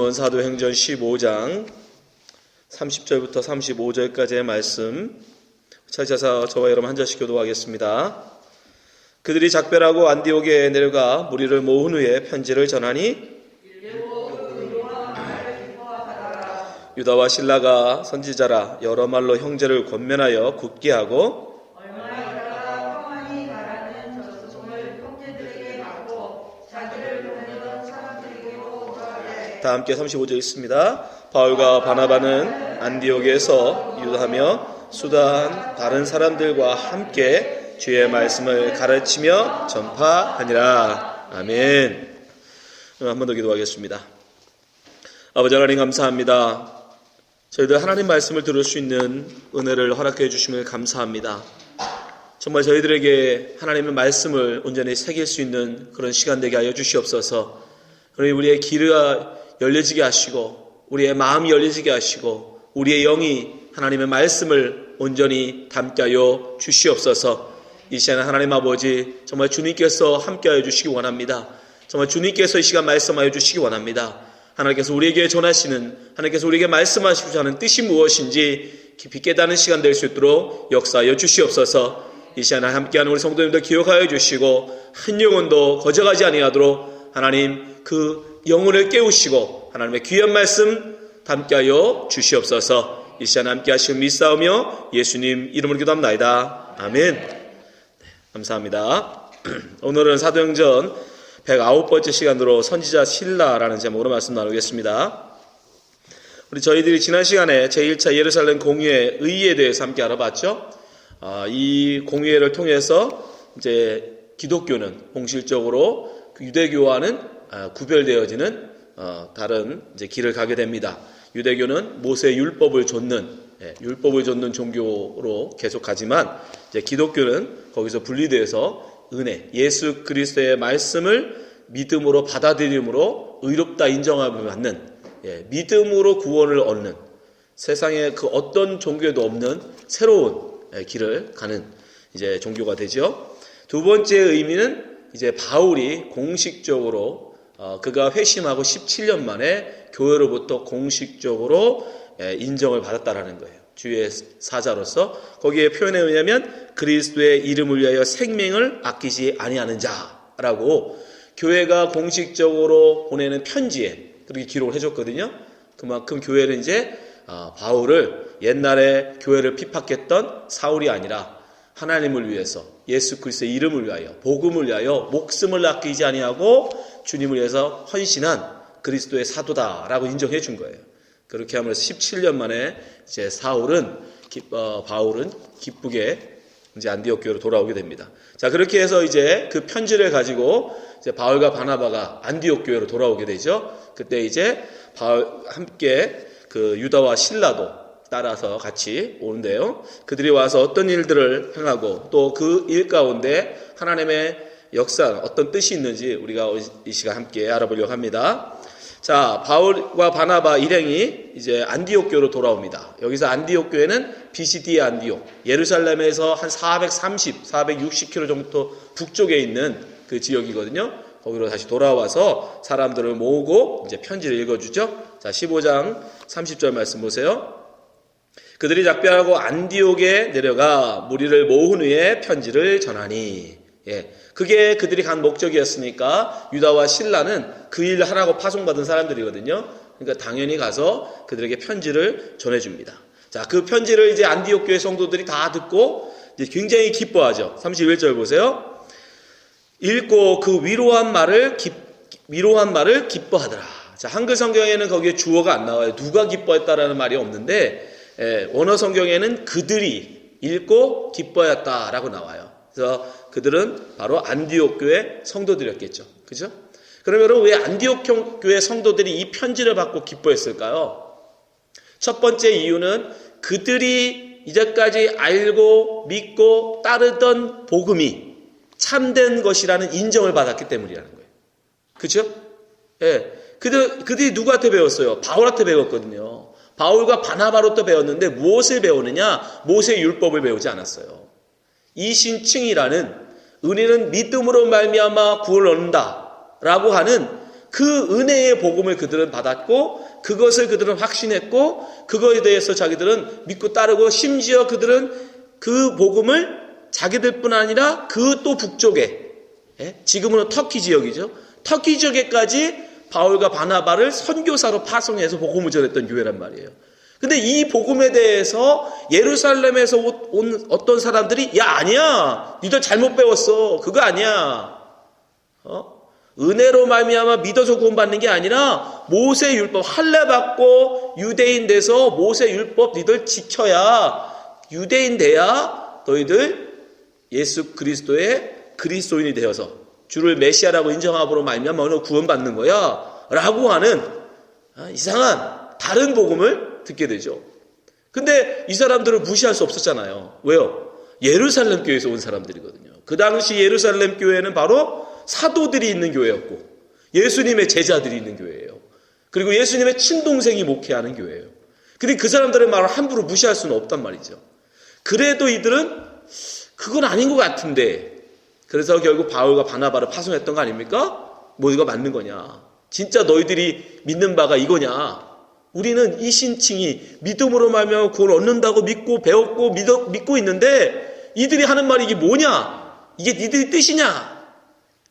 오늘은 사도행전 15장 30절부터 35절까지의 말씀 찾아서 저와 여러분 한 절씩 교도하겠습니다. 그들이 작별하고 안디옥에 내려가 무리를 모은 후에 편지를 전하니 유다와 실라가 선지자라 여러 말로 형제를 권면하여 굳게 하고 다 함께 35절 있습니다. 바울과 바나바는 안디옥에서 유다하며 수다한 다른 사람들과 함께 주의 말씀을 가르치며 전파하니라. 아멘. 한 번 더 기도하겠습니다. 아버지 하나님 감사합니다. 저희들 하나님 말씀을 들을 수 있는 은혜를 허락해 주심을 감사합니다. 정말 저희들에게 하나님의 말씀을 온전히 새길 수 있는 그런 시간 되게 하여 주시옵소서. 그러니 우리의 귀가 열려지게 하시고 우리의 마음이 열려지게 하시고 우리의 영이 하나님의 말씀을 온전히 담게 하여 주시옵소서. 이 시간에 하나님 아버지 정말 주님께서 함께하여 주시기 원합니다. 정말 주님께서 이 시간 말씀하여 주시기 원합니다. 하나님께서 우리에게 전하시는, 하나님께서 우리에게 말씀하시고자 하는 뜻이 무엇인지 깊이 깨닫는 시간 될 수 있도록 역사하여 주시옵소서. 이 시간에 함께하는 우리 성도님들 기억하여 주시고 한 영혼도 거저가지 아니하도록 하나님 그 영혼을 깨우시고 하나님의 귀한 말씀 담게 하여 주시옵소서. 이 시간 함께 하시고 믿사오며 예수님 이름으로 기도합나이다. 아멘. 네, 감사합니다. 오늘은 사도행전 109번째 시간으로 선지자 실라라는 제목으로 말씀 나누겠습니다. 우리 저희들이 지난 시간에 제1차 예루살렘 공의회 의의에 대해서 함께 알아봤죠. 이 공의회를 통해서 이제 기독교는 공식적으로 유대교와는 구별되어지는 다른 이제 길을 가게 됩니다. 유대교는 모세의 율법을 좇는 종교로 계속 가지만 이제 기독교는 거기서 분리돼서 은혜, 예수 그리스도의 말씀을 믿음으로 받아들임으로 의롭다 인정함을 받는, 믿음으로 구원을 얻는 세상에 그 어떤 종교에도 없는 새로운 길을 가는 이제 종교가 되죠. 두 번째 의미는 이제 바울이 공식적으로 그가 회심하고 17년 만에 교회로부터 공식적으로 인정을 받았다라는 거예요. 주의 사자로서. 거기에 표현에 의하면 그리스도의 이름을 위하여 생명을 아끼지 아니하는 자라고 교회가 공식적으로 보내는 편지에 그렇게 기록을 해줬거든요. 그만큼 교회는 이제 바울을 옛날에 교회를 핍박했던 사울이 아니라 하나님을 위해서 예수 그리스도의 이름을 위하여 복음을 위하여 목숨을 아끼지 아니하고 주님을 위해서 헌신한 그리스도의 사도다라고 인정해 준 거예요. 그렇게 하면서 17년 만에 이제 바울은 기쁘게 이제 안디옥 교회로 돌아오게 됩니다. 자, 그렇게 해서 이제 그 편지를 가지고 이제 바울과 바나바가 안디옥 교회로 돌아오게 되죠. 그때 이제 바울 함께 그 유다와 실라도 따라서 같이 오는데요. 그들이 와서 어떤 일들을 행하고 또 그 일 가운데 하나님의 역사 어떤 뜻이 있는지 우리가 이 시간 함께 알아보려고 합니다. 자, 바울과 바나바 일행이 이제 안디옥 교회로 돌아옵니다. 여기서 안디옥 교회는 BCD의 안디옥, 예루살렘에서 한 460km 정도 북쪽에 있는 그 지역이거든요. 거기로 다시 돌아와서 사람들을 모으고 이제 편지를 읽어주죠. 자, 15장 30절 말씀 보세요. 그들이 작별하고 안디옥에 내려가 무리를 모은 후에 편지를 전하니. 그게 그들이 간 목적이었으니까 유다와 실라는 그 일을 하라고 파송받은 사람들이거든요. 그러니까 당연히 가서 그들에게 편지를 전해줍니다. 자, 그 편지를 이제 안디옥 교회 성도들이 다 듣고 이제 굉장히 기뻐하죠. 31절 보세요. 읽고 그 위로한 말을 기뻐하더라. 자, 한글 성경에는 거기에 주어가 안 나와요. 누가 기뻐했다라는 말이 없는데 원어 성경에는 그들이 읽고 기뻐했다라고 나와요. 그래서 그들은 바로 안디옥 교회 성도들이었겠죠. 그죠? 그러면 여러분 왜 안디옥 교회 성도들이 이 편지를 받고 기뻐했을까요? 첫 번째 이유는 그들이 이제까지 알고 믿고 따르던 복음이 참된 것이라는 인정을 받았기 때문이라는 거예요. 그죠? 그들이 누구한테 배웠어요? 바울한테 배웠거든요. 바울과 바나바로부터 배웠는데 무엇을 배우느냐? 모세의 율법을 배우지 않았어요. 이신층이라는 은혜는 믿음으로 말미암아 구원을 얻는다라고 하는 그 은혜의 복음을 그들은 받았고 그것을 그들은 확신했고 그거에 대해서 자기들은 믿고 따르고 심지어 그들은 그 복음을 자기들뿐 아니라 그 또 북쪽에 지금은 터키 지역이죠. 터키 지역에까지 바울과 바나바를 선교사로 파송해서 복음을 전했던 교회란 말이에요. 근데 이 복음에 대해서 예루살렘에서 온 어떤 사람들이 야 아니야 니들 잘못 배웠어 그거 아니야 은혜로 말미암아 믿어서 구원받는 게 아니라 모세 율법 할례 받고 유대인 돼서 모세 율법 니들 지켜야 유대인 돼야 너희들 예수 그리스도의 그리스도인이 되어서 주를 메시아라고 인정함으로 말미암아 너는 구원받는 거야 라고 하는 이상한 다른 복음을 듣게 되죠. 근데 이 사람들을 무시할 수 없었잖아요. 왜요? 예루살렘 교회에서 온 사람들이거든요. 그 당시 예루살렘 교회는 바로 사도들이 있는 교회였고 예수님의 제자들이 있는 교회예요. 그리고 예수님의 친동생이 목회하는 교회예요. 그러니까 그 사람들의 말을 함부로 무시할 수는 없단 말이죠. 그래도 이들은 그건 아닌 것 같은데 그래서 결국 바울과 바나바를 파송했던 거 아닙니까? 뭐 이거 맞는 거냐? 진짜 너희들이 믿는 바가 이거냐? 우리는 이 신칭이 믿음으로 말미암아 구원을 얻는다고 믿고 배웠고 믿고 있는데 이들이 하는 말이 이게 뭐냐? 이게 니들이 뜻이냐?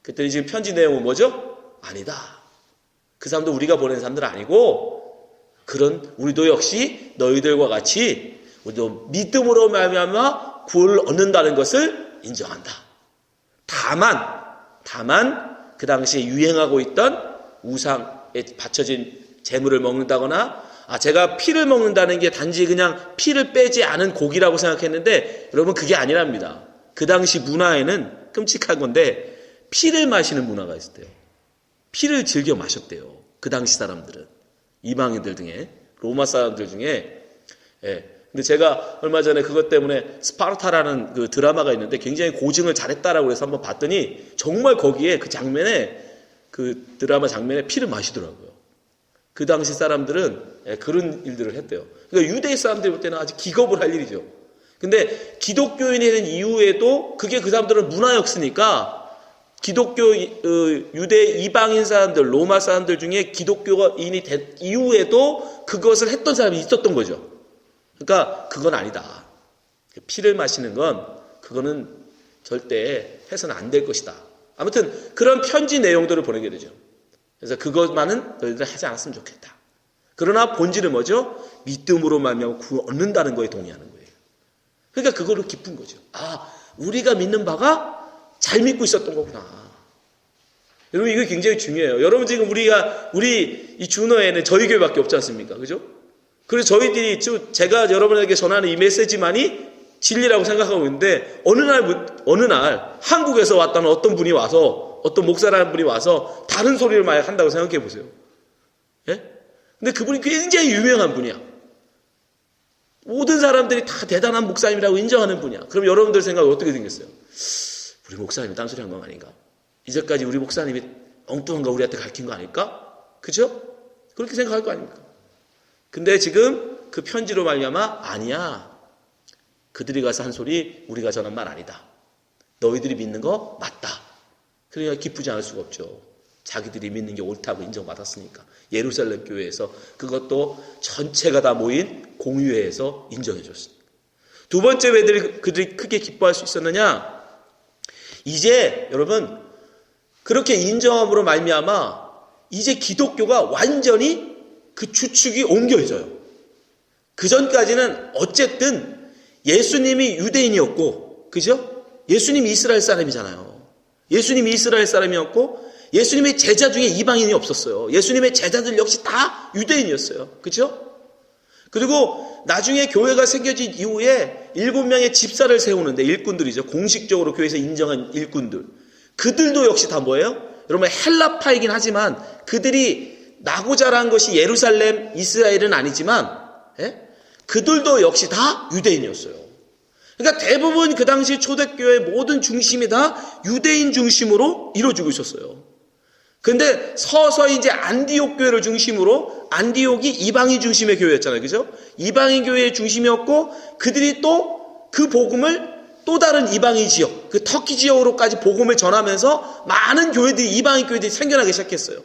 그랬더니 지금 편지 내용은 뭐죠? 아니다. 그 사람도 우리가 보낸 사람들 아니고 그런 우리도 역시 너희들과 같이 우리도 믿음으로 말미암아 구원을 얻는다는 것을 인정한다. 다만 그 당시에 유행하고 있던 우상에 바쳐진 재물을 먹는다거나 제가 피를 먹는다는 게 단지 그냥 피를 빼지 않은 고기라고 생각했는데 여러분 그게 아니랍니다. 그 당시 문화에는 끔찍한 건데 피를 마시는 문화가 있었대요. 피를 즐겨 마셨대요. 그 당시 사람들은 이방인들 중에 로마 사람들 중에 근데 제가 얼마 전에 그것 때문에 스파르타라는 그 드라마가 있는데 굉장히 고증을 잘했다라고 해서 한번 봤더니 정말 거기에 그 장면에 그 드라마 장면에 피를 마시더라고요. 그 당시 사람들은 그런 일들을 했대요. 그러니까 유대인 사람들 볼 때는 아주 기겁을 할 일이죠. 근데 기독교인이 된 이후에도 그게 그 사람들은 문화였으니까 기독교 유대 이방인 사람들 로마 사람들 중에 기독교인이 된 이후에도 그것을 했던 사람이 있었던 거죠. 그러니까 그건 아니다. 피를 마시는 건 그거는 절대 해서는 안 될 것이다. 아무튼 그런 편지 내용들을 보내게 되죠. 그래서 그것만은 너희들 하지 않았으면 좋겠다. 그러나 본질은 뭐죠? 믿음으로 말미암아 구원 얻는다는 거에 동의하는 거예요. 그러니까 그거로 기쁜 거죠. 우리가 믿는 바가 잘 믿고 있었던 거구나. 여러분 이거 굉장히 중요해요. 여러분 지금 우리 이 준어에는 저희 교회밖에 없지 않습니까? 그죠? 그래서 저희들이 제가 여러분에게 전하는 이 메시지만이 진리라고 생각하고 있는데 어느 날 한국에서 왔다는 어떤 분이 와서 어떤 목사라는 분이 와서 다른 소리를 만약 한다고 생각해 보세요. 예? 근데 그분이 굉장히 유명한 분이야. 모든 사람들이 다 대단한 목사님이라고 인정하는 분이야. 그럼 여러분들 생각이 어떻게 생겼어요? 우리 목사님이 딴소리 한 건 아닌가? 이제까지 우리 목사님이 엉뚱한 거 우리한테 가르친 거 아닐까? 그죠? 그렇게 생각할 거 아닙니까? 근데 지금 그 편지로 말미암아 아니야. 그들이 가서 한 소리 우리가 전한 말 아니다. 너희들이 믿는 거 맞다. 그러니까 기쁘지 않을 수가 없죠. 자기들이 믿는 게 옳다고 인정받았으니까. 예루살렘 교회에서 그것도 전체가 다 모인 공유회에서 인정해 줬습니다. 두 번째 왜 그들이 크게 기뻐할 수 있었느냐? 이제 여러분 그렇게 인정함으로 말미암아 이제 기독교가 완전히 그 주축이 옮겨져요. 그 전까지는 어쨌든 예수님이 유대인이었고, 그죠? 예수님이 이스라엘 사람이잖아요. 예수님이 이스라엘 사람이었고, 예수님의 제자 중에 이방인이 없었어요. 예수님의 제자들 역시 다 유대인이었어요. 그죠? 그리고 나중에 교회가 생겨진 이후에 7명의 집사를 세우는데 일꾼들이죠. 공식적으로 교회에서 인정한 일꾼들. 그들도 역시 다 뭐예요? 여러분 헬라파이긴 하지만 그들이 나고 자란 것이 예루살렘, 이스라엘은 아니지만 그들도 역시 다 유대인이었어요. 그러니까 대부분 그 당시 초대교회의 모든 중심이 다 유대인 중심으로 이루어지고 있었어요. 근데 서서히 이제 안디옥 교회를 중심으로 안디옥이 이방인 중심의 교회였잖아요. 그죠? 이방인 교회의 중심이었고 그들이 또 그 복음을 또 다른 이방인 지역, 그 터키 지역으로까지 복음을 전하면서 많은 교회들이 이방인 교회들이 생겨나기 시작했어요.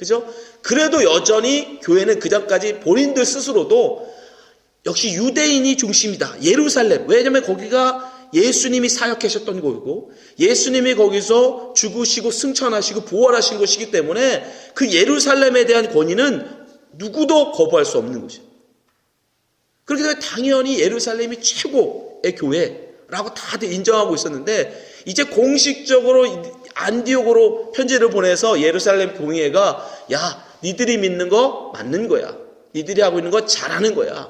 그죠? 그래도 여전히 교회는 그전까지 본인들 스스로도 역시 유대인이 중심이다. 예루살렘. 왜냐하면 거기가 예수님이 사역하셨던 곳이고 예수님이 거기서 죽으시고 승천하시고 부활하신 곳이기 때문에 그 예루살렘에 대한 권위는 누구도 거부할 수 없는 곳이에요. 그렇기 때문에 당연히 예루살렘이 최고의 교회라고 다들 인정하고 있었는데 이제 공식적으로 안디옥으로 편지를 보내서 예루살렘 공회가 야, 니들이 믿는 거 맞는 거야. 니들이 하고 있는 거 잘하는 거야.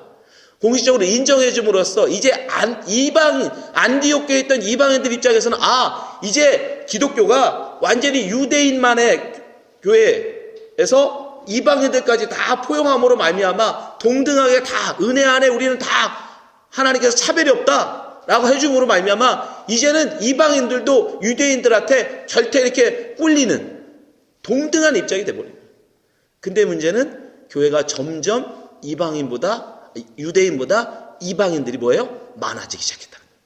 공식적으로 인정해 줌으로써 이제 안디옥 교회에 있던 이방인들 입장에서는 이제 기독교가 완전히 유대인만의 교회에서 이방인들까지 다 포용함으로 말미암아 동등하게 다 은혜 안에 우리는 다 하나님께서 차별이 없다라고 해줌으로 말미암아 이제는 이방인들도 유대인들한테 절대 이렇게 꿀리는 동등한 입장이 돼버려요. 근데 문제는 교회가 점점 유대인보다 이방인들이 뭐예요? 많아지기 시작했다는 거예요.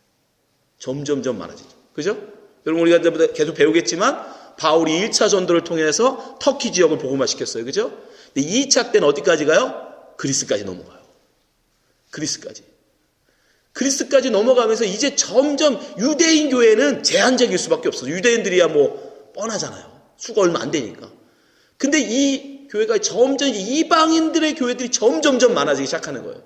점점점 많아지죠. 그죠? 여러분 우리가 계속 배우겠지만 바울이 1차 전도를 통해서 터키 지역을 복음화시켰어요. 그죠? 근데 2차 때는 어디까지 가요? 그리스까지 넘어가요. 그리스까지 넘어가면서 이제 점점 유대인 교회는 제한적일 수밖에 없어요. 유대인들이야 뭐 뻔하잖아요. 수가 얼마 안 되니까. 근데 이 교회가 점점 이방인들의 교회들이 점점점 많아지기 시작하는 거예요.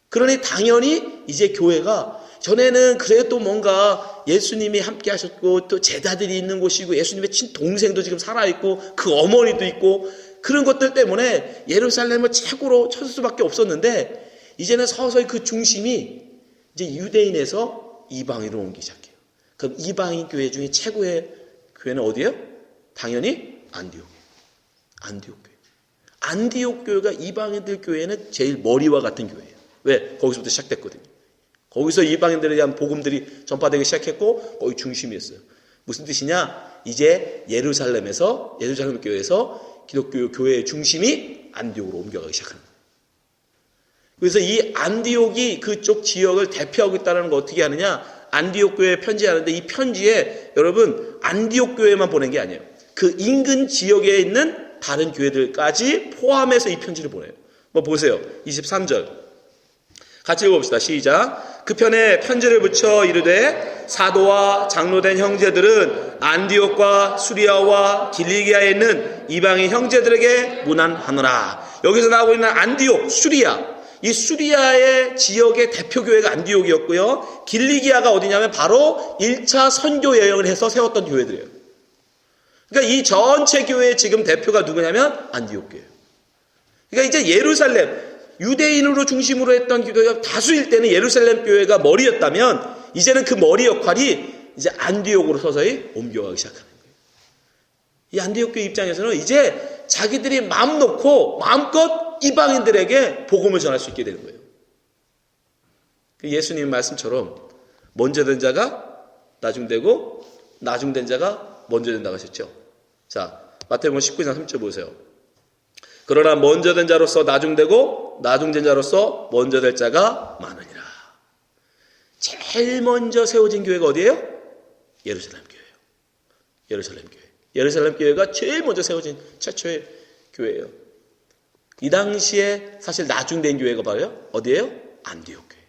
그러니 당연히 이제 교회가 전에는 그래도 뭔가 예수님이 함께 하셨고 또 제자들이 있는 곳이고 예수님의 친동생도 지금 살아있고 그 어머니도 있고 그런 것들 때문에 예루살렘을 최고로 쳤을 수밖에 없었는데 이제는 서서히 그 중심이 이제 유대인에서 이방인으로 옮기기 시작해요. 그럼 이방인 교회 중에 최고의 교회는 어디예요? 당연히 안디옥 교회. 안디옥 교회가 이방인들 교회는 제일 머리와 같은 교회예요. 왜? 거기서부터 시작됐거든요. 거기서 이방인들에 대한 복음들이 전파되기 시작했고 거기 중심이었어요. 무슨 뜻이냐? 이제 예루살렘 교회에서 기독교 교회의 중심이 안디옥으로 옮겨가기 시작하는 거예요. 그래서 이 안디옥이 그쪽 지역을 대표하고 있다는 거 어떻게 하느냐? 안디옥 교회에 편지하는데 이 편지에 여러분 안디옥 교회만 보낸 게 아니에요. 그 인근 지역에 있는 다른 교회들까지 포함해서 이 편지를 보내요. 뭐 보세요. 23절. 같이 읽어봅시다. 시작. 그 편에 편지를 붙여 이르되 사도와 장로된 형제들은 안디옥과 수리아와 길리기아에 있는 이방인 형제들에게 문안하노라. 여기서 나오고 있는 안디옥, 수리아. 이 수리아의 지역의 대표교회가 안디옥이었고요. 길리기아가 어디냐면 바로 1차 선교 여행을 해서 세웠던 교회들이에요. 그러니까 이 전체 교회의 지금 대표가 누구냐면 안디옥 교회예요. 그러니까 이제 예루살렘, 유대인으로 중심으로 했던 교회가 다수일 때는 예루살렘 교회가 머리였다면 이제는 그 머리 역할이 이제 안디옥으로 서서히 옮겨가기 시작하는 거예요. 이 안디옥 교회 입장에서는 이제 자기들이 마음 놓고 마음껏 이방인들에게 복음을 전할 수 있게 되는 거예요. 예수님 말씀처럼 먼저 된 자가 나중되고 나중된 자가 먼저 된다고 하셨죠. 자, 마태복음 19장 3절 보세요. 그러나 먼저 된 자로서 나중되고 나중된 자로서 먼저 될 자가 많으니라. 제일 먼저 세워진 교회가 어디예요? 예루살렘 교회예요. 예루살렘 교회가 제일 먼저 세워진 최초의 교회예요. 이 당시에 사실 나중된 교회가 뭐예요? 어디예요? 안디옥 교회.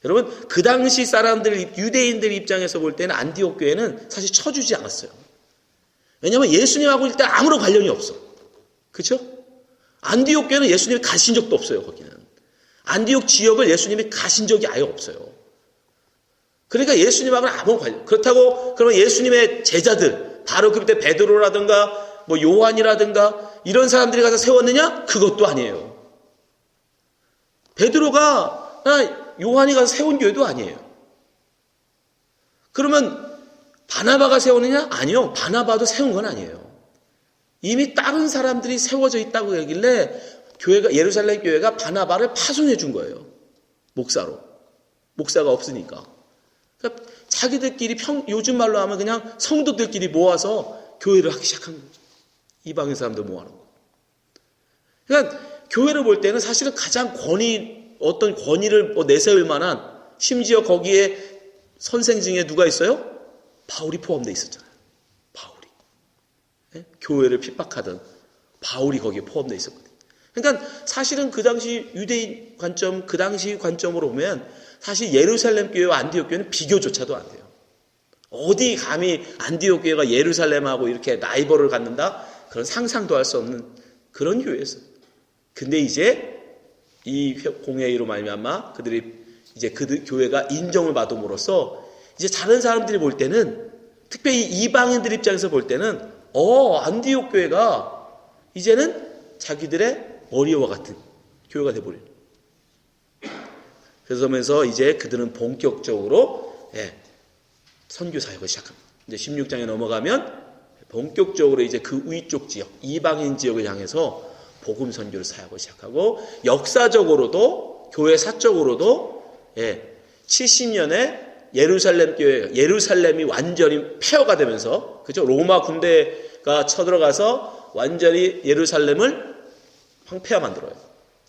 여러분 그 당시 사람들 유대인들 입장에서 볼 때는 안디옥 교회는 사실 쳐주지 않았어요. 왜냐하면 예수님하고 일단 아무런 관련이 없어. 그렇죠? 안디옥 교회는 예수님이 가신 적도 없어요. 거기는 안디옥 지역을 예수님이 가신 적이 아예 없어요. 그러니까 예수님하고는 아무 관련. 그렇다고 그러면 예수님의 제자들 바로 그때 베드로라든가 뭐 요한이라든가 이런 사람들이 가서 세웠느냐? 그것도 아니에요. 베드로가 요한이 가서 세운 교회도 아니에요. 그러면 바나바가 세우느냐? 아니요. 바나바도 세운 건 아니에요. 이미 다른 사람들이 세워져 있다고 얘기길래 예루살렘 교회가 바나바를 파송해 준 거예요. 목사가 없으니까. 그러니까 자기들끼리 요즘 말로 하면 그냥 성도들끼리 모아서 교회를 하기 시작한 거죠. 이방인 사람들 모아놓고. 그러니까 교회를 볼 때는 사실은 가장 어떤 권위를 내세울 만한 심지어 거기에 선생 중에 누가 있어요? 바울이 포함되어 있었잖아요. 바울이. 네? 교회를 핍박하던 바울이 거기에 포함되어 있었거든요. 그러니까 사실은 그 당시 유대인 관점, 그 당시 관점으로 보면 사실 예루살렘 교회와 안디옥 교회는 비교조차도 안 돼요. 어디 감히 안디옥 교회가 예루살렘하고 이렇게 라이벌을 갖는다? 그런 상상도 할 수 없는 그런 교회였어요. 근데 이제 이 공회의로 말미암아 그들이 이제 그 교회가 인정을 받음으로써 이제 다른 사람들이 볼 때는, 특별히 이방인들 입장에서 볼 때는 안디옥 교회가 이제는 자기들의 머리와 같은 교회가 돼버려요. 그러면서 이제 그들은 본격적으로 선교 사역을 시작합니다. 이제 16장에 넘어가면 본격적으로 이제 그 위쪽 지역, 이방인 지역을 향해서 복음 선교를 사역을 시작하고, 역사적으로도 교회 사적으로도 70년에 예루살렘이 완전히 폐허가 되면서, 그죠? 로마 군대가 쳐들어가서 완전히 예루살렘을 황폐화 만들어요.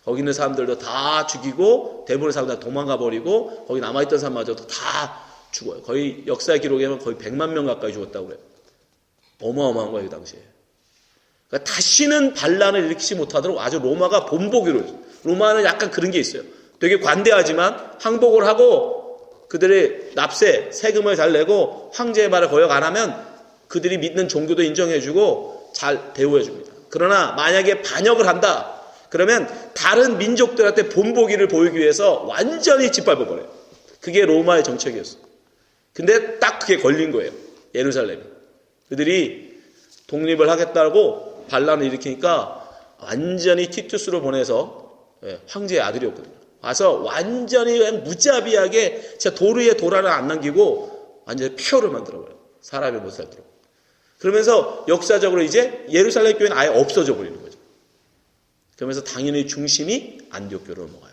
거기 있는 사람들도 다 죽이고, 대부분의 사람들 다 도망가 버리고, 거기 남아있던 사람마저도 다 죽어요. 거의 역사 기록에 보면 거의 100만 명 가까이 죽었다고 그래요. 어마어마한 거예요, 그 당시에. 그러니까 다시는 반란을 일으키지 못하도록 아주 로마가 본보기로 했어요. 로마는 약간 그런 게 있어요. 되게 관대하지만 항복을 하고 그들의 납세, 세금을 잘 내고 황제의 말을 거역 안 하면 그들이 믿는 종교도 인정해주고 잘 대우해줍니다. 그러나 만약에 반역을 한다, 그러면 다른 민족들한테 본보기를 보이기 위해서 완전히 짓밟아버려요. 그게 로마의 정책이었어요. 근데 딱 그게 걸린 거예요. 예루살렘이. 그들이 독립을 하겠다고 반란을 일으키니까 완전히 티투스로 보내서, 황제의 아들이었거든요. 와서 완전히 그냥 무자비하게 진짜 돌 위에 돌 하나 안 남기고 완전히 폐허를 만들어버려요. 사람이 못 살도록. 그러면서 역사적으로 이제 예루살렘 교회는 아예 없어져 버리는 거죠. 그러면서 당연히 중심이 안디옥 교회로 넘어가요.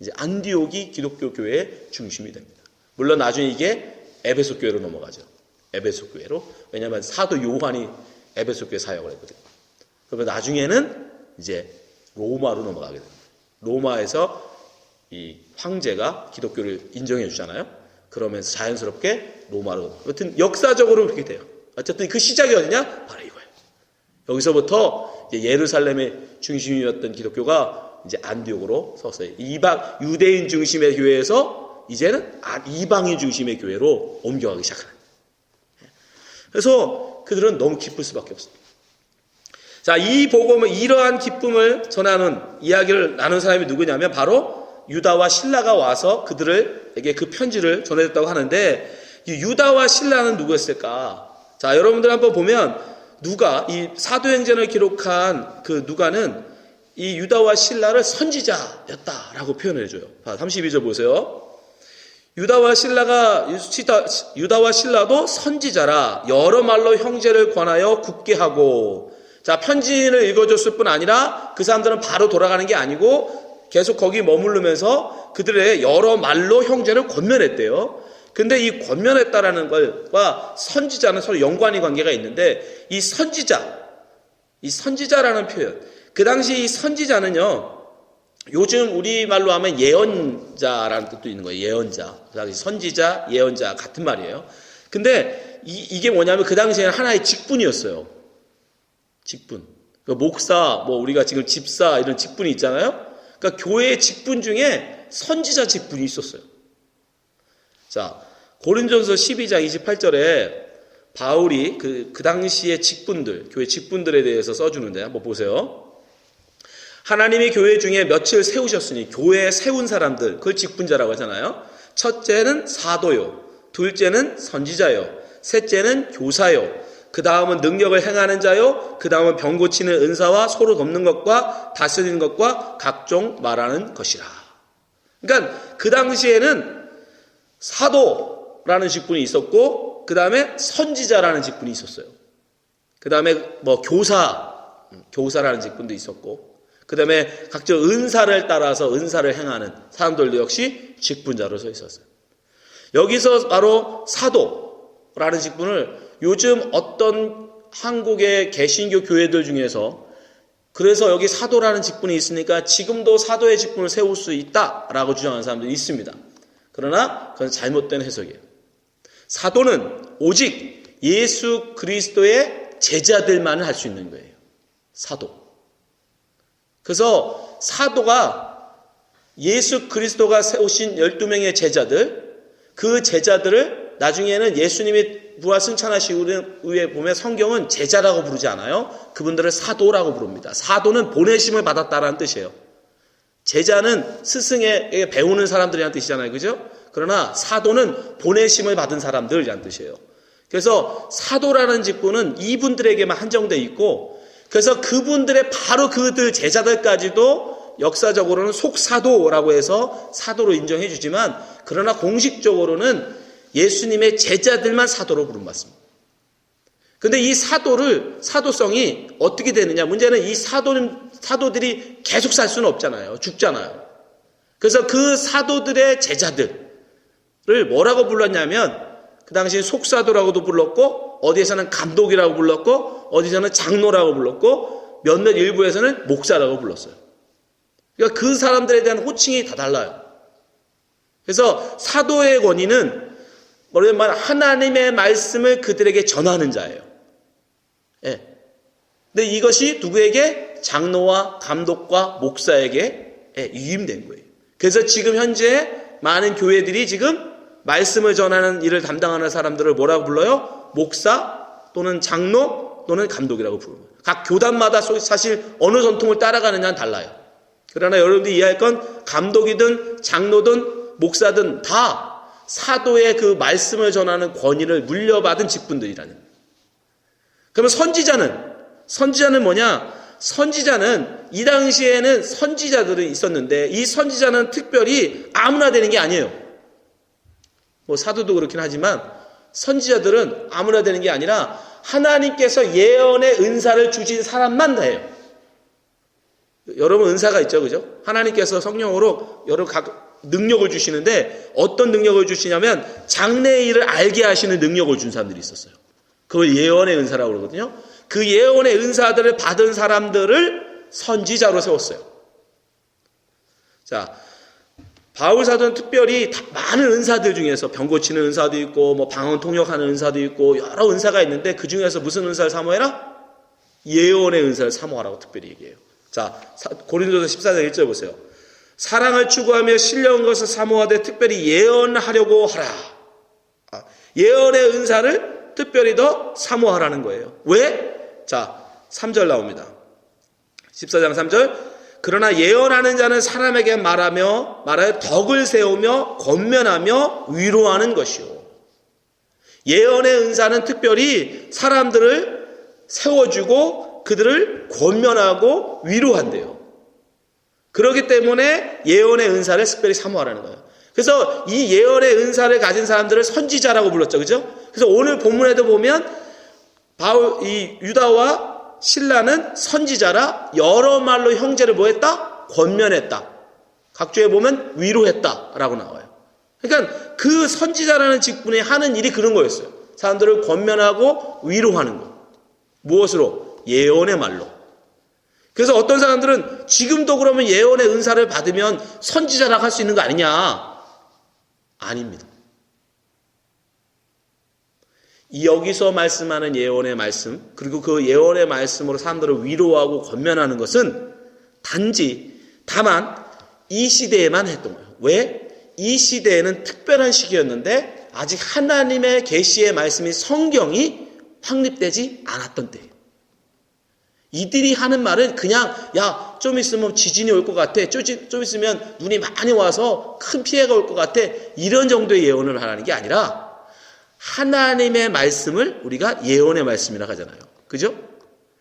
이제 안디옥이 기독교 교회의 중심이 됩니다. 물론 나중에 이게 에베소 교회로 넘어가죠. 에베소 교회로. 왜냐하면 사도 요한이 에베소 교회 사역을 했거든요. 그러면 나중에는 이제 로마로 넘어가게 됩니다. 로마에서 이 황제가 기독교를 인정해 주잖아요. 그러면서 자연스럽게 로마로. 여튼 역사적으로 그렇게 돼요. 어쨌든 그 시작이 어디냐? 바로 이거예요. 여기서부터 이제 예루살렘의 중심이었던 기독교가 이제 안디옥으로 섰어요. 유대인 중심의 교회에서 이제는 이방인 중심의 교회로 옮겨가기 시작하는. 그래서 그들은 너무 기쁠 수밖에 없습니다. 자, 이 복음을, 이러한 기쁨을 전하는 이야기를 나눈 사람이 누구냐면 바로 유다와 실라가 와서 그들에게 그 편지를 전해줬다고 하는데, 이 유다와 실라는 누구였을까? 자, 여러분들 한번 보면 누가, 이 사도행전을 기록한 그 누가는 이 유다와 실라를 선지자였다라고 표현을 해줘요. 32절 보세요. 유다와 실라도 선지자라 여러 말로 형제를 권하여 굳게 하고. 자, 편지를 읽어줬을 뿐 아니라 그 사람들은 바로 돌아가는 게 아니고 계속 거기 머무르면서 그들의 여러 말로 형제를 권면했대요. 근데 이 권면했다라는 것과 선지자는 서로 연관이 관계가 있는데, 이 선지자라는 표현, 그 당시 이 선지자는요, 요즘 우리말로 하면 예언자라는 뜻도 있는 거예요. 예언자. 그 당시 선지자, 예언자 같은 말이에요. 근데 이게 뭐냐면 그 당시에는 하나의 직분이었어요. 직분. 그러니까 목사, 우리가 지금 집사 이런 직분이 있잖아요. 그러니까 교회의 직분 중에 선지자 직분이 있었어요. 자, 고린도전서 12장 28절에 바울이 그 당시의 직분들, 교회 직분들에 대해서 써주는데 한번 보세요. 하나님이 교회 중에 몇을 세우셨으니, 교회에 세운 사람들, 그걸 직분자라고 하잖아요. 첫째는 사도요, 둘째는 선지자요, 셋째는 교사요, 그 다음은 능력을 행하는 자요, 그 다음은 병 고치는 은사와 서로 돕는 것과 다스리는 것과 각종 말하는 것이라. 그러니까 그 당시에는 사도라는 직분이 있었고, 그 다음에 선지자라는 직분이 있었어요. 그 다음에 교사라는 직분도 있었고, 그 다음에 각종 은사를 따라서 은사를 행하는 사람들도 역시 직분자로 서 있었어요. 여기서 바로 사도라는 직분을 요즘 어떤 한국의 개신교 교회들 중에서, 그래서 여기 사도라는 직분이 있으니까 지금도 사도의 직분을 세울 수 있다라고 주장하는 사람들이 있습니다. 그러나 그건 잘못된 해석이에요. 사도는 오직 예수 그리스도의 제자들만을 할 수 있는 거예요. 사도. 그래서 사도가 예수 그리스도가 세우신 12명의 제자들, 그 제자들을 나중에는 예수님이 부활 승천하시고 후에 보면 성경은 제자라고 부르지 않아요. 그분들을 사도라고 부릅니다. 사도는 보내심을 받았다라는 뜻이에요. 제자는 스승에게 배우는 사람들이라는 뜻이잖아요. 그죠? 그러나 사도는 보내심을 받은 사람들이라는 뜻이에요. 그래서 사도라는 직분은 이분들에게만 한정되어 있고, 그래서 그분들의 바로 그들 제자들까지도 역사적으로는 속사도라고 해서 사도로 인정해 주지만, 그러나 공식적으로는 예수님의 제자들만 사도로 부름받습니다. 근데 이 사도성이 어떻게 되느냐? 문제는 이 사도들이 계속 살 수는 없잖아요. 죽잖아요. 그래서 그 사도들의 제자들을 뭐라고 불렀냐면, 그 당시 속사도라고도 불렀고, 어디에서는 감독이라고 불렀고, 어디서는 장로라고 불렀고, 몇몇 일부에서는 목사라고 불렀어요. 그러니까 그 사람들에 대한 호칭이 다 달라요. 그래서 사도의 권위는 뭐냐면 하나님의 말씀을 그들에게 전하는 자예요. 예. 근데 이것이 누구에게? 장로와 감독과 목사에게 위임된 거예요. 그래서 지금 현재 많은 교회들이 지금 말씀을 전하는 일을 담당하는 사람들을 뭐라고 불러요? 목사 또는 장로 또는 감독이라고 부릅니다. 각 교단마다 사실 어느 전통을 따라가느냐는 달라요. 그러나 여러분들이 이해할 건 감독이든 장로든 목사든 다 사도의 그 말씀을 전하는 권위를 물려받은 직분들이라는. 그러면 선지자는 뭐냐? 선지자는 이 당시에는 선지자들이 있었는데, 이 선지자는 특별히 아무나 되는 게 아니에요. 뭐 사도도 그렇긴 하지만 선지자들은 아무나 되는 게 아니라 하나님께서 예언의 은사를 주신 사람만 다 해요. 여러분 은사가 있죠, 그죠? 하나님께서 성령으로 여러 각 능력을 주시는데, 어떤 능력을 주시냐면 장래의 일을 알게 하시는 능력을 준 사람들이 있었어요. 그걸 예언의 은사라고 그러거든요. 그 예언의 은사들을 받은 사람들을 선지자로 세웠어요. 자, 바울 사도는 특별히 많은 은사들 중에서 병 고치는 은사도 있고, 뭐 방언 통역하는 은사도 있고, 여러 은사가 있는데 그 중에서 무슨 은사를 사모해라? 예언의 은사를 사모하라고 특별히 얘기해요. 자, 고린도서 14장 1절 보세요. 사랑을 추구하며 신령한 것을 사모하되 특별히 예언하려고 하라. 예언의 은사를 특별히 더 사모하라는 거예요. 왜? 자, 3절 나옵니다. 14장 3절. 그러나 예언하는 자는 사람에게 말하여 덕을 세우며 권면하며 위로하는 것이요. 예언의 은사는 특별히 사람들을 세워주고 그들을 권면하고 위로한대요. 그렇기 때문에 예언의 은사를 특별히 사모하라는 거예요. 그래서 이 예언의 은사를 가진 사람들을 선지자라고 불렀죠. 그죠? 그래서 오늘 본문에도 보면 이 유다와 신라는 선지자라 여러 말로 형제를 뭐 했다? 권면했다. 각주에 보면 위로했다라고 나와요. 그러니까 그 선지자라는 직분이 하는 일이 그런 거였어요. 사람들을 권면하고 위로하는 거. 무엇으로? 예언의 말로. 그래서 어떤 사람들은 지금도 그러면 예언의 은사를 받으면 선지자라고 할 수 있는 거 아니냐? 아닙니다. 여기서 말씀하는 예언의 말씀, 그리고 그 예언의 말씀으로 사람들을 위로하고 권면하는 것은 다만 이 시대에만 했던 거예요. 왜? 이 시대에는 특별한 시기였는데 아직 하나님의 계시의 말씀이 성경이 확립되지 않았던 때예요. 이들이 하는 말은 그냥 야, 좀 있으면 지진이 올 것 같아. 좀 있으면 눈이 많이 와서 큰 피해가 올 것 같아. 이런 정도의 예언을 하라는 게 아니라 하나님의 말씀을 우리가 예언의 말씀이라고 하잖아요. 그죠?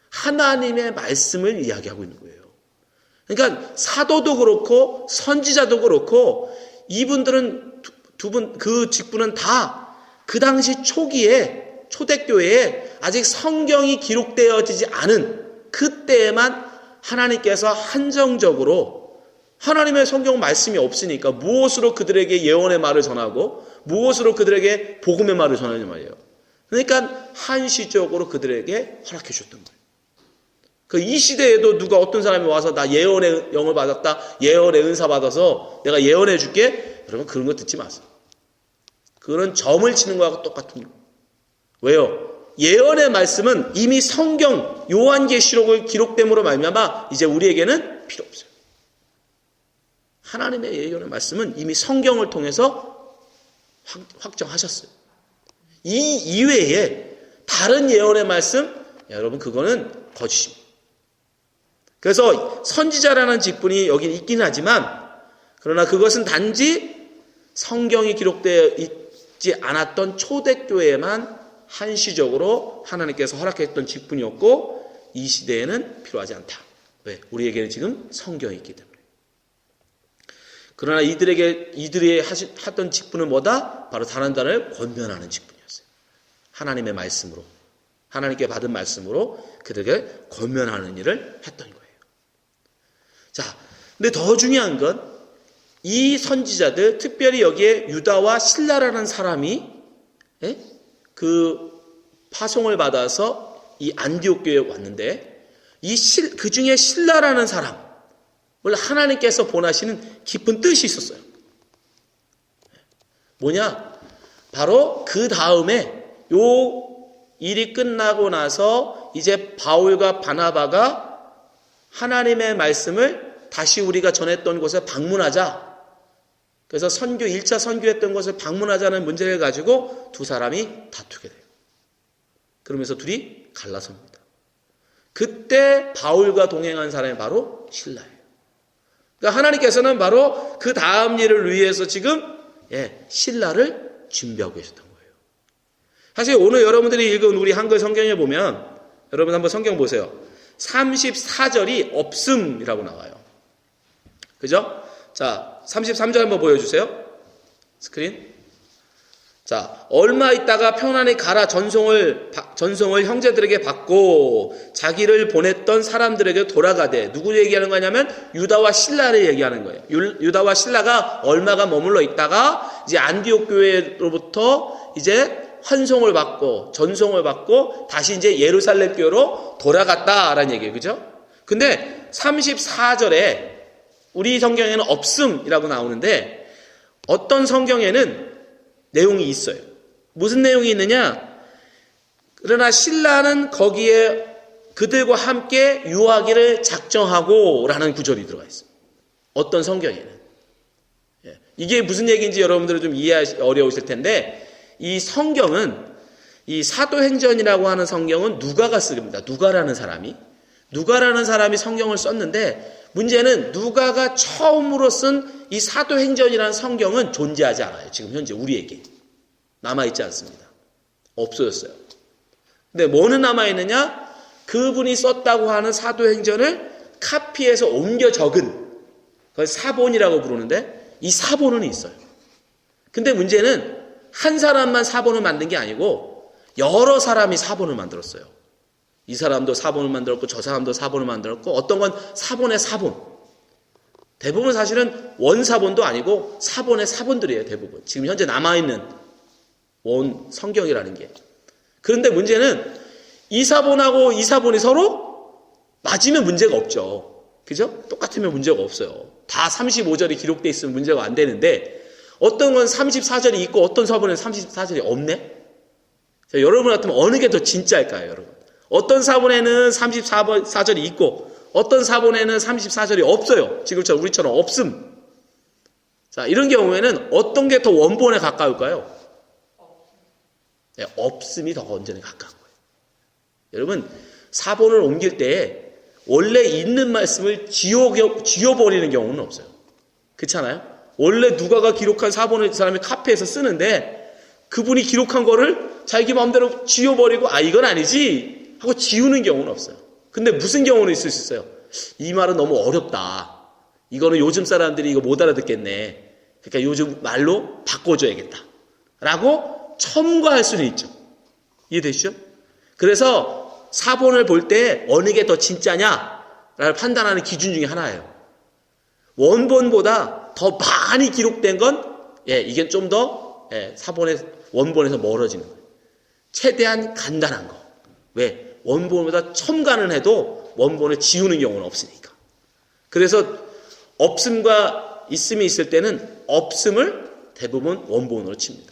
하나님의 말씀을 이야기하고 있는 거예요. 그러니까 사도도 그렇고 선지자도 그렇고 이분들은 그 직분은 다 그 당시 초대교회에 아직 성경이 기록되어지지 않은 그때에만 하나님께서 한정적으로 하나님의 성경 말씀이 없으니까 무엇으로 그들에게 예언의 말을 전하고 무엇으로 그들에게 복음의 말을 전하냐 말이에요. 그러니까 한시적으로 그들에게 허락해 주셨던 거예요. 이 시대에도 누가 어떤 사람이 와서 나 예언의 영을 받았다, 예언의 은사 받아서 내가 예언해 줄게, 여러분 그런 거 듣지 마세요. 그런 점을 치는 거하고 똑같은 거예요. 왜요? 예언의 말씀은 이미 성경 요한계시록을 기록됨으로 말미암아 이제 우리에게는 필요 없어요. 하나님의 예언의 말씀은 이미 성경을 통해서 확정하셨어요. 이 이외에 다른 예언의 말씀, 여러분 그거는 거짓입니다. 그래서 선지자라는 직분이 여기 있긴 하지만 그러나 그것은 단지 성경이 기록되어 있지 않았던 초대교회에만 한시적으로 하나님께서 허락했던 직분이었고 이 시대에는 필요하지 않다. 왜? 우리에게는 지금 성경이 있기 때문에. 그러나 이들이 하던 직분은 뭐다? 바로 다른 자를 권면하는 직분이었어요. 하나님의 말씀으로, 하나님께 받은 말씀으로 그들에게 권면하는 일을 했던 거예요. 자, 근데 더 중요한 건 이 선지자들, 특별히 여기에 유다와 실라라는 사람이 그 파송을 받아서 이 안디옥 교회에 왔는데 그 중에 실라라는 사람을 하나님께서 보내시는 깊은 뜻이 있었어요. 뭐냐? 바로 그 다음에 요 일이 끝나고 나서 이제 바울과 바나바가 하나님의 말씀을 다시 우리가 전했던 곳에 방문하자. 그래서 1차 선교했던 곳을 방문하자는 문제를 가지고 두 사람이 다투게 돼요. 그러면서 둘이 갈라섭니다. 그때 바울과 동행한 사람이 바로 실라예요. 그러니까 하나님께서는 바로 그 다음 일을 위해서 지금 실라를 준비하고 계셨던 거예요. 사실 오늘 여러분들이 읽은 우리 한글 성경에 보면 여러분 한번 성경 보세요. 34절이 없음이라고 나와요. 그죠? 자, 33절 한번 보여주세요. 스크린. 자, 얼마 있다가 평안히 가라 전송을 형제들에게 받고 자기를 보냈던 사람들에게 돌아가되 누구 얘기하는 거냐면 유다와 실라를 얘기하는 거예요. 유다와 실라가 얼마가 머물러 있다가 이제 안디옥 교회로부터 이제 환송을 받고 전송을 받고 다시 이제 예루살렘 교회로 돌아갔다라는 얘기예요. 그죠? 근데 34절에 우리 성경에는 없음이라고 나오는데 어떤 성경에는 내용이 있어요. 무슨 내용이 있느냐? 그러나 신라는 거기에 그들과 함께 유하기를 작정하고 라는 구절이 들어가 있어요. 어떤 성경에는. 이게 무슨 얘기인지 여러분들은 좀 이해하기 어려우실 텐데 이 성경은 이 사도행전이라고 하는 성경은 누가가 씁니다. 누가라는 사람이 성경을 썼는데 문제는 누가가 처음으로 쓴 이 사도행전이라는 성경은 존재하지 않아요. 지금 현재 우리에게. 남아있지 않습니다. 없어졌어요. 근데 뭐는 남아있느냐? 그분이 썼다고 하는 사도행전을 카피해서 옮겨 적은 그걸 사본이라고 부르는데 이 사본은 있어요. 근데 문제는 한 사람만 사본을 만든 게 아니고 여러 사람이 사본을 만들었어요. 이 사람도 사본을 만들었고 저 사람도 사본을 만들었고 어떤 건 사본의 사본. 대부분 사실은 원사본도 아니고 사본의 사본들이에요. 대부분. 지금 현재 남아있는 원 성경이라는 게. 그런데 문제는 이 사본하고 이 사본이 서로 맞으면 문제가 없죠. 그죠? 똑같으면 문제가 없어요. 다 35절이 기록되어 있으면 문제가 안 되는데 어떤 건 34절이 있고 어떤 사본은 34절이 없네? 자, 여러분 같으면 어느 게 더 진짜일까요, 여러분? 어떤 사본에는 34절이 있고 어떤 사본에는 34절이 없어요. 지금처럼 우리처럼 없음. 자, 이런 경우에는 어떤 게 더 원본에 가까울까요? 네, 없음이 더 원전에 가까운 거예요. 여러분, 사본을 옮길 때 원래 있는 말씀을 지워버리는 경우는 없어요. 그렇잖아요? 원래 누가가 기록한 사본을 사람이 카피해서 쓰는데 그분이 기록한 거를 자기 마음대로 지워버리고 이건 아니지 하고 지우는 경우는 없어요. 근데 무슨 경우는 있을 수 있어요. 이 말은 너무 어렵다. 이거는 요즘 사람들이 이거 못 알아듣겠네. 그러니까 요즘 말로 바꿔줘야겠다. 라고 첨가할 수는 있죠. 이해되시죠? 그래서 사본을 볼 때 어느 게 더 진짜냐를 판단하는 기준 중에 하나예요. 원본보다 더 많이 기록된 건 이게 좀 더 원본에서 멀어지는 거예요. 최대한 간단한 거. 왜? 원본보다 첨가는 해도 원본을 지우는 경우는 없으니까. 그래서 없음과 있음이 있을 때는 없음을 대부분 원본으로 칩니다.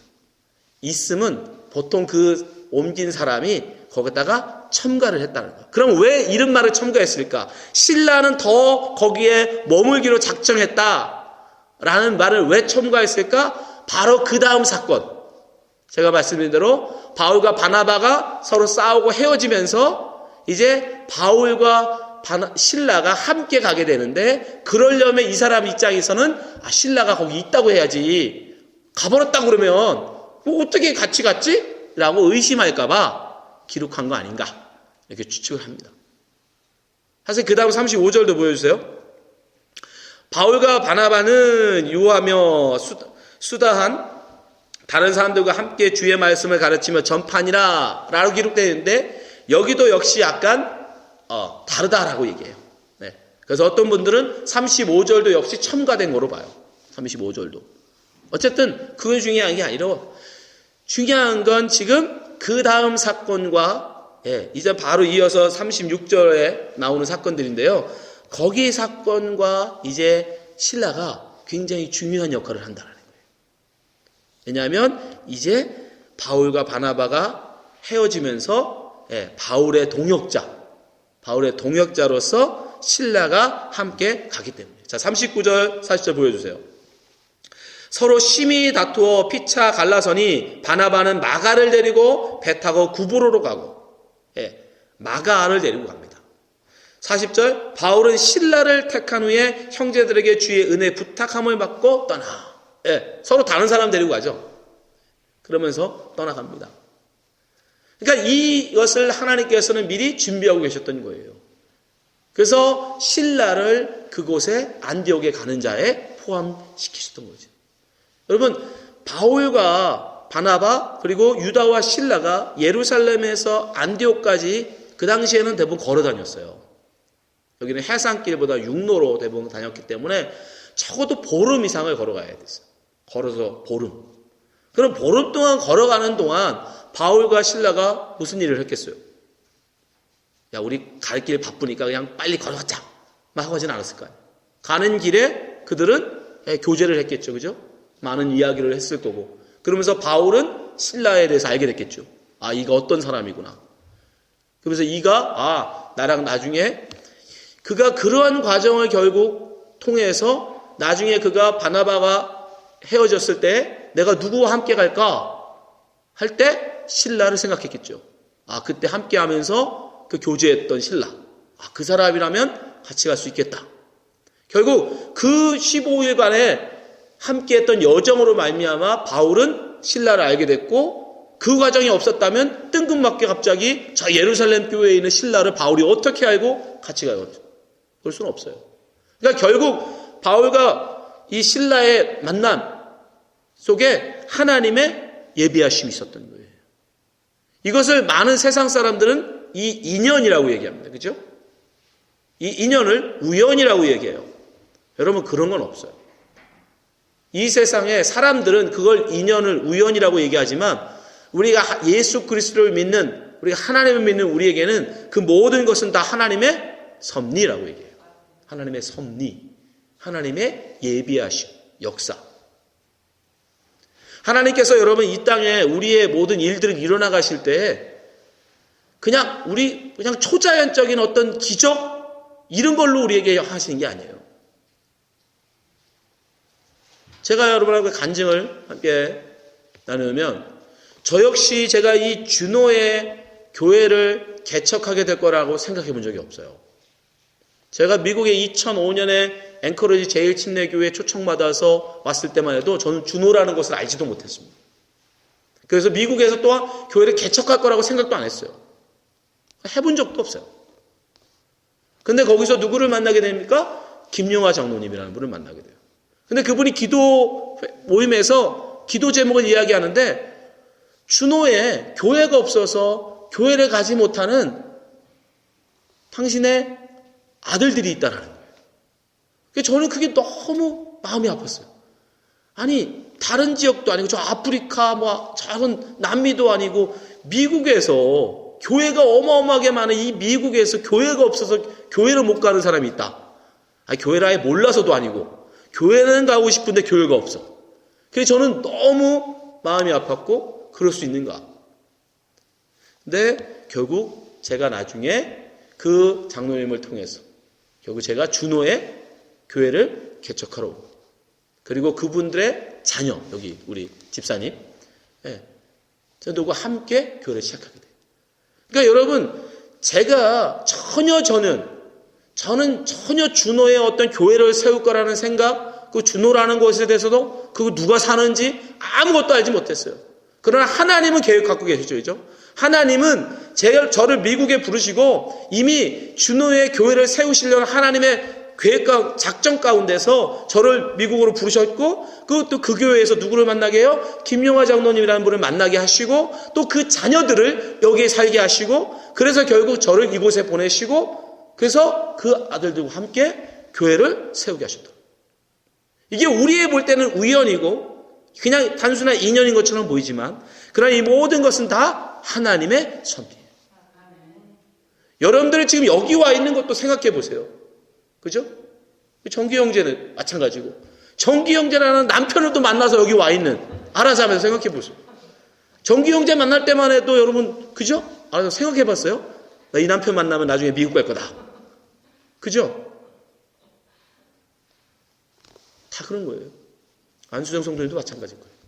있음은 보통 그 옮긴 사람이 거기다가 첨가를 했다는 거예요. 그럼 왜 이런 말을 첨가했을까? 신라는 더 거기에 머물기로 작정했다라는 말을 왜 첨가했을까? 바로 그 다음 사건. 제가 말씀드린 대로 바울과 바나바가 서로 싸우고 헤어지면서 이제 바울과 신라가 함께 가게 되는데, 그러려면 이 사람 입장에서는 신라가 거기 있다고 해야지, 가버렸다고 그러면 뭐 어떻게 같이 갔지? 라고 의심할까봐 기록한 거 아닌가, 이렇게 추측을 합니다. 사실 그 다음 35절도 보여주세요. 바울과 바나바는 유하며 수다한 다른 사람들과 함께 주의 말씀을 가르치며 전파하니라 라고 기록되어 있는데, 여기도 역시 약간 다르다라고 얘기해요. 네. 그래서 어떤 분들은 35절도 역시 첨가된 거로 봐요. 35절도. 어쨌든 그게 중요한 게 아니라, 중요한 건 지금 그 다음 사건과 이제 바로 이어서 36절에 나오는 사건들인데요. 거기 사건과 이제 신라가 굉장히 중요한 역할을 한다는 거예요. 왜냐하면 이제 바울과 바나바가 헤어지면서 바울의 동역자로서 신라가 함께 가기 때문에. 자, 39절, 40절 보여주세요. 서로 심히 다투어 피차 갈라서니 바나바는 마가를 데리고 배 타고 구브로로 가고, 마가를 데리고 갑니다. 40절, 바울은 신라를 택한 후에 형제들에게 주의 은혜 부탁함을 받고 떠나. 서로 다른 사람 데리고 가죠. 그러면서 떠나갑니다. 그러니까 이것을 하나님께서는 미리 준비하고 계셨던 거예요. 그래서 신라를 그곳에 안디옥에 가는 자에 포함시키셨던 거죠. 여러분, 바울과 바나바 그리고 유다와 신라가 예루살렘에서 안디옥까지 그 당시에는 대부분 걸어 다녔어요. 여기는 해상길보다 육로로 대부분 다녔기 때문에 적어도 보름 이상을 걸어가야 됐어요. 걸어서 보름. 그럼 보름 동안 걸어가는 동안 바울과 신라가 무슨 일을 했겠어요? 야, 우리 갈 길 바쁘니까 그냥 빨리 걸어가자 막 하고 하진 않았을 거예요. 가는 길에 그들은 교제를 했겠죠. 그죠? 많은 이야기를 했을 거고. 그러면서 바울은 신라에 대해서 알게 됐겠죠. 이가 어떤 사람이구나. 그러면서 이가 나랑 나중에, 그가 그러한 과정을 결국 통해서 나중에 그가 바나바가 헤어졌을 때 내가 누구와 함께 갈까 할 때 신라를 생각했겠죠. 그때 함께 하면서 그 교제했던 신라. 그 사람이라면 같이 갈 수 있겠다. 결국 그 15일간에 함께 했던 여정으로 말미암아 바울은 신라를 알게 됐고, 그 과정이 없었다면 뜬금없게 갑자기 저 예루살렘 교회에 있는 신라를 바울이 어떻게 알고 같이 가요? 그럴 수는 없어요. 그러니까 결국 바울과 이 신라의 만남 속에 하나님의 예비하심이 있었던 거예요. 이것을 많은 세상 사람들은 이 인연이라고 얘기합니다. 그죠? 이 인연을 우연이라고 얘기해요. 여러분, 그런 건 없어요. 이 세상에 사람들은 그걸 인연을 우연이라고 얘기하지만, 우리가 예수 그리스도를 믿는, 우리가 하나님을 믿는 우리에게는 그 모든 것은 다 하나님의 섭리라고 얘기해요. 하나님의 섭리, 하나님의 예비하심, 역사. 하나님께서 여러분 이 땅에 우리의 모든 일들을 일어나 가실 때 그냥 초자연적인 어떤 기적 이런 걸로 우리에게 하시는 게 아니에요. 제가 여러분하고 간증을 함께 나누면, 저 역시 제가 이 준호의 교회를 개척하게 될 거라고 생각해 본 적이 없어요. 제가 미국에 2005년에 앵커리지 제일침례교회 초청받아서 왔을 때만 해도 저는 준호라는 것을 알지도 못했습니다. 그래서 미국에서 또한 교회를 개척할 거라고 생각도 안 했어요. 해본 적도 없어요. 근데 거기서 누구를 만나게 됩니까? 김용하 장로님이라는 분을 만나게 돼요. 근데 그분이 기도 모임에서 기도 제목을 이야기하는데, 준호에 교회가 없어서 교회를 가지 못하는 당신의 아들들이 있다라는 거예요. 저는 그게 너무 마음이 아팠어요. 아니, 다른 지역도 아니고 저 아프리카 작은 남미도 아니고 미국에서 교회가 어마어마하게 많은 이 미국에서 교회가 없어서 교회를 못 가는 사람이 있다. 교회를 아예 몰라서도 아니고 교회는 가고 싶은데 교회가 없어. 그래서 저는 너무 마음이 아팠고, 그럴 수 있는가. 근데 결국 제가 나중에 그 장로님을 통해서 결국 제가 준호의 교회를 개척하러 오고, 그리고 그분들의 자녀, 여기 우리 집사님, 저들과 함께 교회를 시작하게 돼요. 그러니까 여러분, 저는 전혀 준호의 어떤 교회를 세울 거라는 생각, 그 준호라는 곳에 대해서도 그 누가 사는지 아무것도 알지 못했어요. 그러나 하나님은 계획 갖고 계시죠, 그죠? 하나님은 저를 미국에 부르시고 이미 준호의 교회를 세우시려는 하나님의 계획과 작전 가운데서 저를 미국으로 부르셨고, 그것도 그 교회에서 누구를 만나게 해요? 김용화 장로님이라는 분을 만나게 하시고, 또 그 자녀들을 여기에 살게 하시고, 그래서 결국 저를 이곳에 보내시고, 그래서 그 아들들과 함께 교회를 세우게 하셨다. 이게 우리의 볼 때는 우연이고 그냥 단순한 인연인 것처럼 보이지만, 그러나 이 모든 것은 다 하나님의 섭리예요. 여러분들이 지금 여기 와 있는 것도 생각해 보세요. 그죠? 정기 형제는 마찬가지고, 정기 형제라는 남편을 또 만나서 여기 와 있는, 알아서 하면서 생각해 보세요. 정기 형제 만날 때만 해도 여러분, 그죠? 알아서 생각해 봤어요? 나 이 남편 만나면 나중에 미국 갈 거다. 그죠? 다 그런 거예요. 안수정 성도님도 마찬가지일 거예요.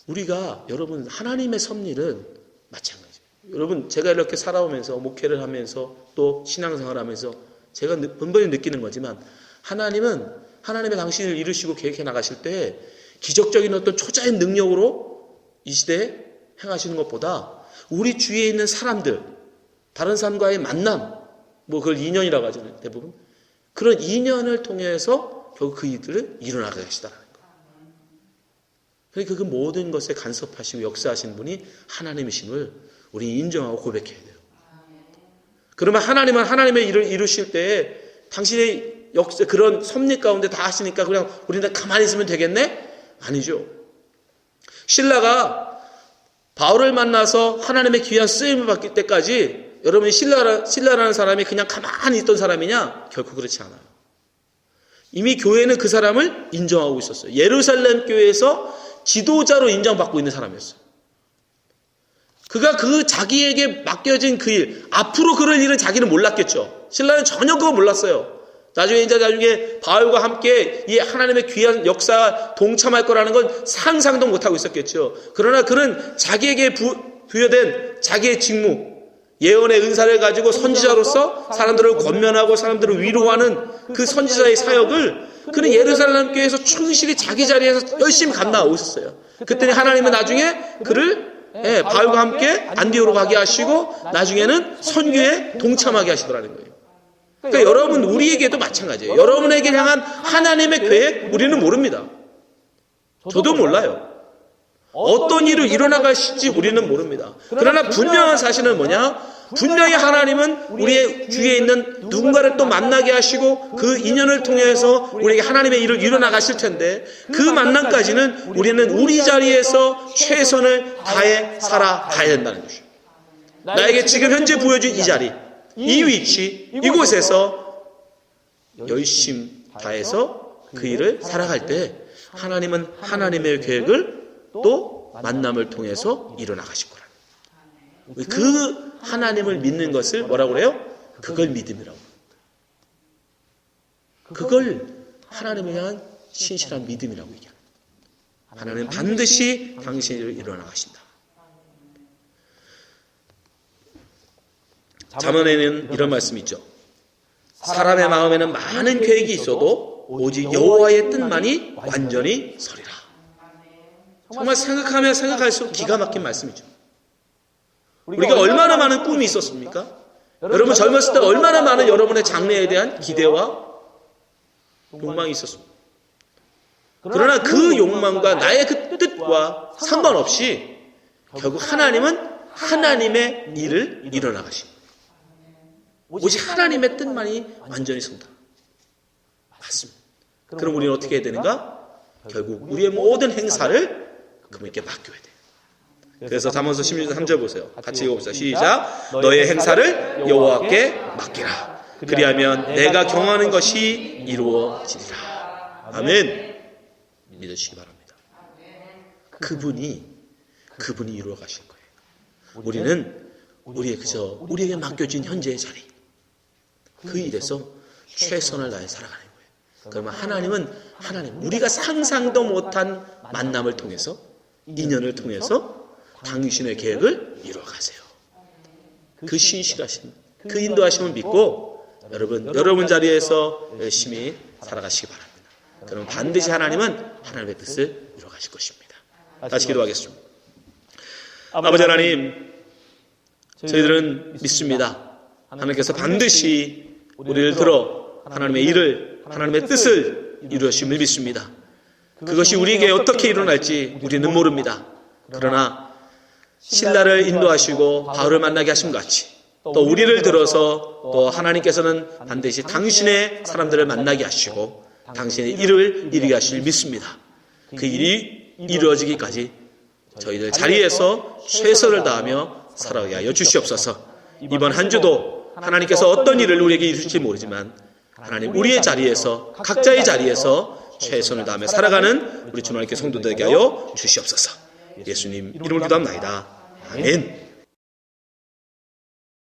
우리가, 여러분, 하나님의 섭리는 마찬가지예요. 여러분, 제가 이렇게 살아오면서, 목회를 하면서, 또 신앙생활을 하면서 제가 번번이 느끼는 거지만, 하나님은 하나님의 당신을 이루시고 계획해 나가실 때 기적적인 어떤 초자연 능력으로 이 시대에 행하시는 것보다 우리 주위에 있는 사람들, 다른 사람과의 만남, 그걸 인연이라고 하잖아요, 대부분. 그런 인연을 통해서 결국 그 일들을 이뤄나가게 하시다는 거예요. 그러니까 그 모든 것에 간섭하시고 역사하시는 분이 하나님이심을 우리 인정하고 고백해야 돼요. 그러면 하나님은 하나님의 일을 이루실 때 당신의 역사, 그런 섭리 가운데 다 하시니까 그냥 우리는 가만히 있으면 되겠네? 아니죠. 신라가 바울을 만나서 하나님의 귀한 쓰임을 받을 때까지 여러분이 신라라는 사람이 그냥 가만히 있던 사람이냐? 결코 그렇지 않아요. 이미 교회는 그 사람을 인정하고 있었어요. 예루살렘 교회에서 지도자로 인정받고 있는 사람이었어요. 그가 그 자기에게 맡겨진 그 일, 앞으로 그럴 일은 자기는 몰랐겠죠. 신라는 전혀 그거 몰랐어요. 나중에 바울과 함께 이 하나님의 귀한 역사 동참할 거라는 건 상상도 못하고 있었겠죠. 그러나 그는 자기에게 부여된 자기의 직무, 예언의 은사를 가지고 선지자로서 사람들을 권면하고 사람들을 위로하는 그 선지자의 사역을 그는 예루살렘 교회에서 충실히 자기 자리에서 열심히 감당하고 있었어요. 그랬더니 하나님은 나중에 그를 바울과 함께 안디오로 가게 하시고 나중에는 선교에 동참하게 하시더라는 거예요. 그러니까 여러분, 우리에게도 마찬가지예요. 여러분에게 향한 하나님의 계획 우리는 모릅니다. 저도 몰라요. 어떤 일을 일어나가실지 우리는 모릅니다. 그러나 분명한 사실은 뭐냐? 분명히 하나님은 우리의 주위에 있는 누군가를 또 만나게 하시고 그 인연을 통해서 우리에게 하나님의 일을 일어나가실 텐데, 그 만남까지는 우리는 우리 자리에서 최선을 다해 살아가야 된다는 것이죠. 나에게 지금 현재 보여준 이 자리, 이 위치, 이곳에서 열심 다해서 그 일을 살아갈 때 하나님은 하나님의 계획을 또 만남을 통해서 일어나가실 거라는 거예요. 그 하나님을 믿는 것을 뭐라고 그래요? 그걸 믿음이라고. 그걸 하나님을 향한 신실한 믿음이라고 얘기합니다. 하나님은 반드시 당신을 일어나가신다. 잠언에는 이런 말씀이 있죠. 사람의 마음에는 많은 계획이 있어도 오직 여호와의 뜻만이 완전히 서리라. 정말 생각하면 생각할수록 기가 막힌 말씀이죠. 우리가 얼마나 많은 꿈이 있었습니까? 여러분 젊었을 때 얼마나 많은 여러분의 장래에 대한 기대와 욕망이 있었습니까? 그러나 그 욕망과 나의 그 뜻과 상관없이 결국 하나님은 하나님의 일을 일어나가십니다. 오직 하나님의 뜻만이 완전히 선다. 맞습니다. 그럼 우리는 어떻게 해야 되는가? 결국 우리의 모든 행사를 그분께 맡겨야 돼요. 그래서 잠언서 16장 3절 보세요. 같이 읽어봅시다. 시작. 너의 행사를 여호와께 맡기라. 그리하면 내가 경하는 것이 이루어지리라. 아멘. 믿으시기 바랍니다. 그분이 이루어 가실 거예요. 우리는 우리에게 맡겨진 현재의 자리, 그 일에서 최선을 다해 살아가는 거예요. 그러면 하나님은 우리가 상상도 못한 만남을 통해서, 인연을 통해서 당신의 계획을 이루어가세요. 그 신실하신, 그 인도하심을 믿고 여러분 자리에서 열심히 살아가시기 바랍니다. 그럼 반드시 하나님은 하나님의 뜻을 이루어가실 것입니다. 다시 기도하겠습니다. 아버지 하나님, 저희들은 믿습니다. 하나님께서 반드시 우리를 들어 하나님의 일을, 하나님의 뜻을 이루어심을 믿습니다. 그것이 우리에게 어떻게 일어날지 우리는 모릅니다. 그러나 신라를 인도하시고 바울을 만나게 하신 것 같이 또 우리를 들어서 또 하나님께서는 반드시 당신의 사람들을 만나게 하시고 당신의 일을 이루게 하실 믿습니다. 그 일이 이루어지기까지 저희들 자리에서 최선을 다하며 살아가게 하여 주시옵소서. 이번 한 주도 하나님께서 어떤 일을 우리에게 이루실지 모르지만 하나님, 우리의 자리에서, 각자의 자리에서 최선을 다하며 살아가는 우리 주님께 성도되게 하여 주시옵소서. 예수님 이름으로 기도합니다. 아멘.